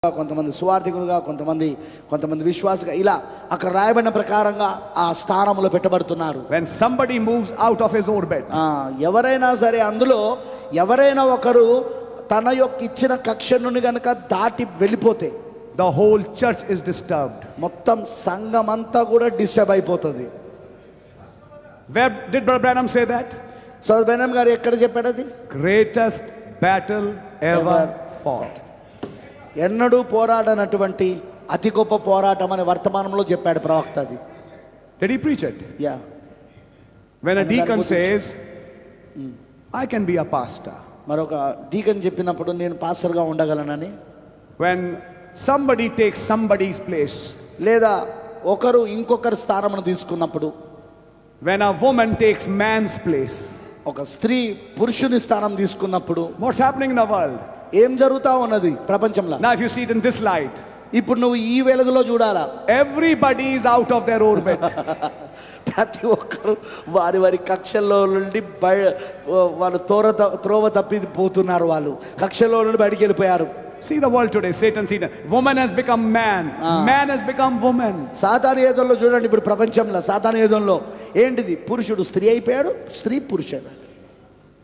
కొంతమంది సువార్థికులుగా, కొంతమంది విశ్వాసగా, ఇలా అక్కడ రాయబడిన ప్రకారంగా ఆ స్థానంలో పెట్టబడుతున్నారు. When somebody moves out of his orbit, ఎవరైనా సరే, అందులో ఎవరైనా ఒకరు తన యొక్క ఇచ్చిన కక్ష నుండి గనుక దాటి వెళ్ళిపోతే the whole church is disturbed. మొత్తం సంఘం అంతా కూడా డిస్టర్బ్ అయిపోతుంది. Where did Brother Branham say that? సోదర్ బెనమ్ గారు ఎక్కడ చెప్పాడు అది? Greatest battle ever fought. ఎన్నడూ పోరాడనటువంటి అతి గొప్ప పోరాటం అనే వర్తమానంలో చెప్పాడు ప్రవక్త అది. Did he preach it? Yeah. When a deacon says, I can be a pastor. మరొక డీకన్ చెప్పినప్పుడు నేను పాస్టర్గా ఉండగలనని. When somebody takes somebody's place, లేదా ఒకరు ఇంకొకరి స్థానమును తీసుకున్నప్పుడు, when a woman takes man's place, ఒక స్త్రీ పురుషుని స్థానం తీసుకున్నప్పుడు, what's happening in the world? ఏం జరుగుతా ఉన్నది ప్రపంచంలో? Now if you see it in this light, ఇప్పుడు నువ్వు ఈ వెలుగులో చూడాలా, everybody is out of their orbit. ప్రతి ఒక్కరు వారి కక్షల్లో నుండి వాళ్ళు త్రోవ తప్పి పోతున్నారు. వాళ్ళు కక్షల్లో నుండి బయటికి వెళ్ళిపోయారు. See the world today, Satan. Woman has become man, man has become woman. సాతాను యుగంలో చూడండి, ఇప్పుడు ప్రపంచంలో సాతాను యుగంలో ఏంటిది? పురుషుడు స్త్రీ అయిపోయాడు, స్త్రీ పురుషుడు.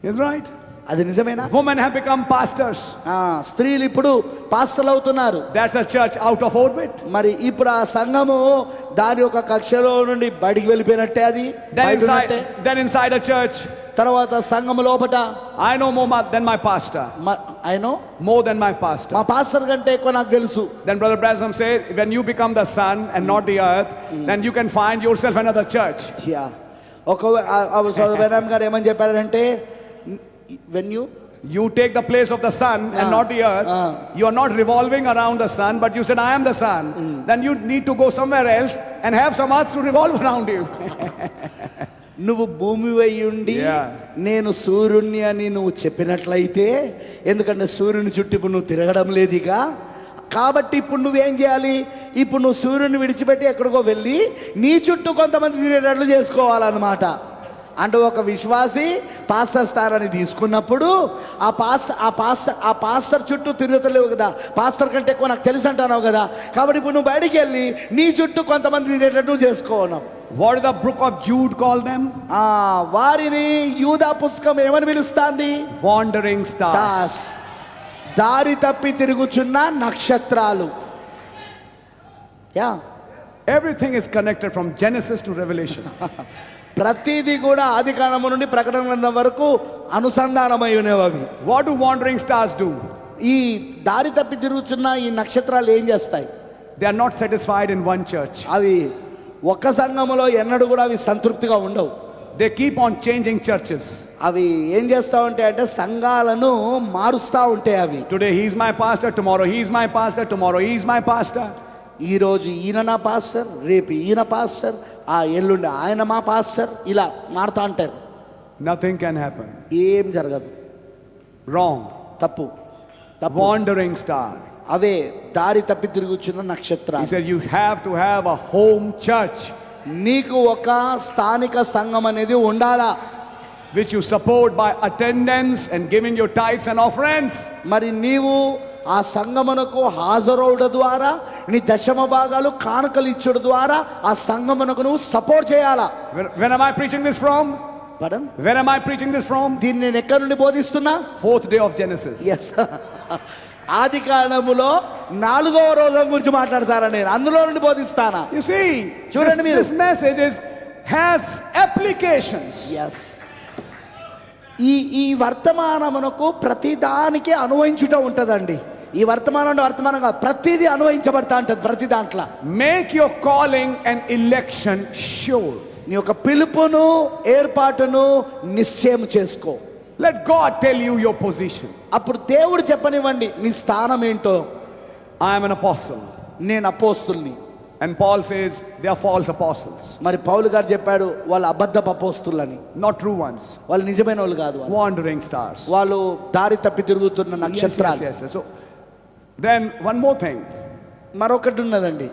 Is right? అది నిజమేనా? Women have become pastors. స్త్రీలు ఇప్పుడు పాస్టర్లు అవుతున్నారు. That's a church out of orbit. మరి ఇప్పుడు ఆ సంఘము దాని యొక్క కక్షలో నుండి బయటికి వెళ్ళిపోయినట్టే. అది then inside a church, తర్వాత సంఘము లోపట I know more than my pastor. I know more than my pastor. మా పాస్టర్ కంటే ఎక్కువ నాకు తెలుసు. Then Brother Branham said, when you become the sun and not the earth, then you can find yourself another church. Yeah. ఒక సోదర్ బెనమ్ గారు ఏమని చెప్పారంటే, when you take the place of the sun and not the earth, you are not revolving around the sun, but you said I am the sun, then you need to go somewhere else and have some earth to revolve around you. నువ్వు భూమి ఉండి నేను సూర్యుని అని నువ్వు చెప్పినట్లయితే, ఎందుకంటే సూర్యుని చుట్టూ ఇప్పుడు నువ్వు తిరగడం లేదుగా, కాబట్టి ఇప్పుడు నువ్వేం చేయాలి? ఇప్పుడు నువ్వు సూర్యుని విడిచిపెట్టి ఎక్కడికో వెళ్ళి నీ చుట్టూ కొంతమంది తిరిగేటట్లు చేసుకోవాలన్నమాట. అంటే ఒక విశ్వాసి పాస్టర్ స్థానాన్ని తీసుకున్నప్పుడు ఆ పాస్టర్ చుట్టూ తిరుగుతలేవు కదా, పాస్టర్ కంటే ఎక్కువ నాకు తెలుసు అంటున్నావు కదా, కాబట్టి ఇప్పుడు నువ్వు బయటికి వెళ్ళి నీ చుట్టూ కొంతమంది తిరిగేటట్టు చేసుకోవడం. What did the book of Jude call them? వారిని యూదా పుస్తకం ఏమని పిలుస్తాంది? Wandering stars. దారి తప్పి తిరుగుచున్న నక్షత్రాలు. Everything is connected from Genesis to Revelation. ప్రతిదీ కూడా ఆది కాండము నుండి ప్రకటన గ్రంథం వరకు అనుసంధానమై ఉన్నవి. What do wandering stars do? ఈ దారి తప్పి తిరుగుతున్న ఈ నక్షత్రాలు ఏం చేస్తాయి? They are not satisfied in one church. అవి ఒక సంఘములో ఎన్నడూ కూడా అవి సంతృప్తిగా ఉండవు. They keep on changing churches. అవి ఏం చేస్తా ఉంటాయి అంటే సంఘాలను మారుస్తా ఉంటాయి. అవి today he is my pastor, tomorrow he is my pastor, tomorrow he is my pastor. ఈ రోజు ఈయన నా పాస్టర్, రేపు ఈయన పాస్టర్, ఎల్లుండి ఆయన మా పాస్టర్, ఇలా మారుతా అంటారు. Nothing can happen. ఏం జరగదు. Wrong. తప్పు. Wandering star. అవే దారి తప్పి తిరుగుచున్న నక్షత్రాలు. He said you have to have a home church. నీకు ఒక స్థానిక సంఘం అనేది ఉండాలా, which you support by attendance and giving your tithes and offerings. మరి నీవు ఆ సంఘమునకు హాజరవుట ద్వారా, నీ దశమ భాగాలు కానుకలు ఇచ్చుట ద్వారా ఆ సంఘమునకు నువ్వు సపోర్ట్ చేయాలా. When am I preaching this from? Pardon? Where am I preaching this from? దీన్ని నేను ఎక్కడి నుండి బోధిస్తున్నా? 4th day of Genesis. Yes. ఆది కాండములో 4వ రోజు గురించి మాట్లాడతారా, నేను అందులో నుండి బోధిస్తానా? You see, చూడండి మీరు, this message has applications. Yes. ఈ వర్తమానమునకు ప్రతి దానికి అన్వయించుట ఉంటదండి. ఈ వర్తమానంగా ప్రతిదీ అన్వయించబడతా ఉంటుంది. ప్రతి దాంట్లో make your calling and election sure. నీ యొక్క పిలుపును ఏర్పాటును నిశ్చయం చేసుకో. Let God tell you your position. అప్పుడు దేవుడు చెప్పనివ్వండి నీ స్థానం ఏంటో. I am an apostle. నేను అపోస్తుల్ని. And Paul says they are false apostles. మరి పౌలు గారు చెప్పాడు వాళ్ళు అబద్ధపు అపోస్తులని. Not true ones. వాళ్ళు నిజమైన వాళ్ళు కాదు. Wandering stars. వాళ్ళు దారి తప్పి తిరుగుతున్న నక్షత్రాలు. Yes. So then one more thing. మరొకటి ఉన్నదండి.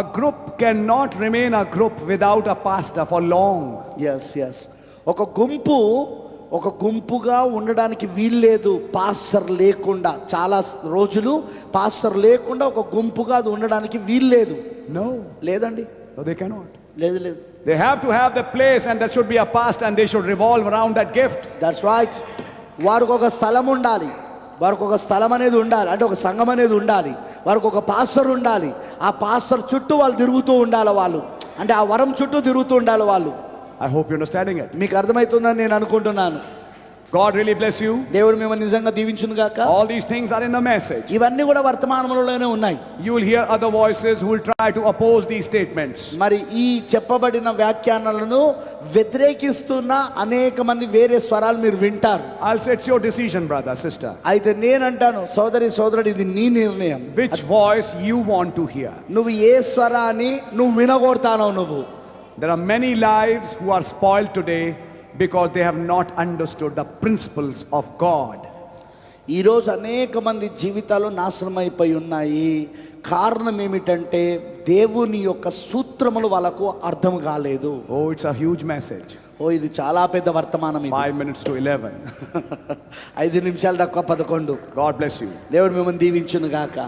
A group cannot remain a group without a pastor for long. Yes. ఒక గుంపు ఒక గుంపుగా ఉండడానికి వీల్లేదు పాస్టర్ లేకుండా. చాలా రోజులు పాస్టర్ లేకుండా ఒక గుంపుగా అది ఉండడానికి వీల్లేదు. No, లేదండి, no, they cannot. లేదు లేదు. They have to have the place, and there should be a past, and they should revolve around that gift. That's right. వారికి ఒక స్థలం ఉండాలి, వారికి ఒక స్థలం అనేది ఉండాలి, అంటే ఒక సంఘం అనేది ఉండాలి, వారికి ఒక పాస్టర్ ఉండాలి. ఆ పాస్టర్ చుట్టూ వాళ్ళు తిరుగుతూ ఉండాలి, వాళ్ళు అంటే ఆ వరం చుట్టూ తిరుగుతూ ఉండాలి వాళ్ళు. I hope you're understanding it. మీకు అర్థమవుతుందని నేను అనుకుంటున్నాను. God really bless you. దేవుడు మిమ్మల్ని నిజంగా దీవించును గాక. All these things are in the message. ఇవన్నీ కూడా వర్తమానంలోనే ఉన్నాయి. You will hear other voices who will try to oppose these statements. మరి ఈ చెప్పబడిన వ్యాఖ్యానాలను వ్యతిరేకిస్తున్న అనేక మంది వేరే స్వరాలు మీరు వింటారు. I'll say it's your decision, brother, sister. అయితే నేనంటాను, సోదరి సోదరుడు, ఇది నీ నిర్ణయం. Which voice you want to hear. నువ్వు ఏ స్వరాన్ని నువ్వు వినగొడతానో నువ్వు. There are many lives who are spoiled today because they have not understood the principles of God. ఈరోజు అనేక మంది జీవితాలు నాశనం అయిపోయి ఉన్నాయి. కారణం ఏమిటంటే దేవుని యొక్క సూత్రములు వాళ్ళకు అర్థం కాలేదు. Oh, it's a huge message. ఇది చాలా పెద్ద వర్తమానం. 5 minutes to 11. 5 నిమిషాలు తక్కువ 11. God bless you. దేవుడు మిమ్మల్ని దీవించును గాక.